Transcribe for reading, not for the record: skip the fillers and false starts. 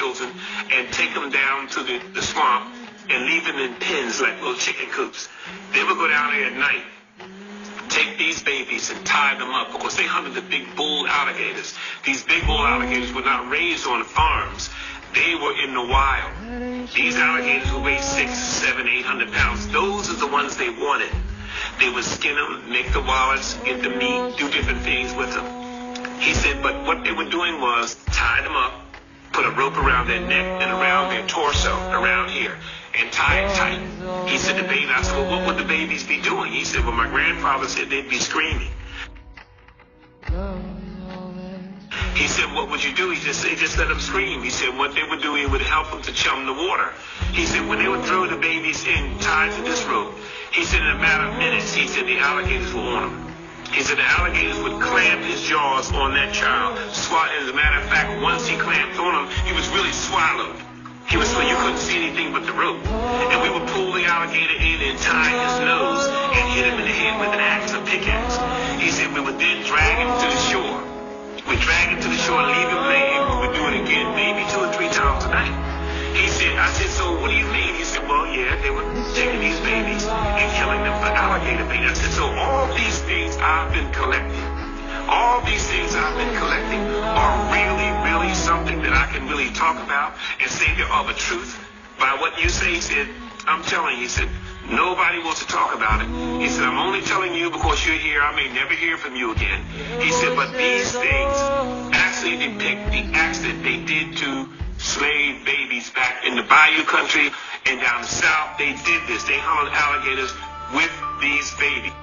children and take them down to the swamp and leave them in pens like little chicken coops. They would go down there at night, take these babies and tie them up because they hunted the big bull alligators. These big bull alligators were not raised on farms. They were in the wild. These alligators would weigh 600, 700, 800 pounds. Those are the ones they wanted. They would skin them, make the wallets, get the meat, do different things with them. He said, but what they were doing was tie them up, put a rope around their neck and around their torso, around here, and tie it tight. He said, I said, well, what would the babies be doing? He said, well, my grandfather said they'd be screaming. He said, what would you do? He just let them scream. He said, what they would do, he would help them to chum the water. He said, when they would throw the babies in, tied to this rope, he said, in a matter of minutes, he said, the alligators were on them. He said, the alligators would clamp his jaws on that child. As a matter of fact, once he clamped on him, he was really swallowed. You couldn't see anything but the rope. And we would pull the alligator in and tie his nose and hit him in the head with an axe, a pickaxe. He said, we would then drag him to the shore. We'd drag him to the shore and leave him laying. We would do it again, maybe 2 or 3 times a night. I said, so what do you mean? He said, well, yeah, they were taking these babies and killing them for alligator bait. I said, so all these things I've been collecting, all these things I've been collecting are really, really something that I can really talk about and say they are the truth. By what you say, he said, I'm telling you, he said, nobody wants to talk about it. He said, I'm only telling you because you're here. I may never hear from you again. He said, but these things actually depict the acts that they did to slave babies back in the bayou country and down south. They did this. They hunted alligators with these babies.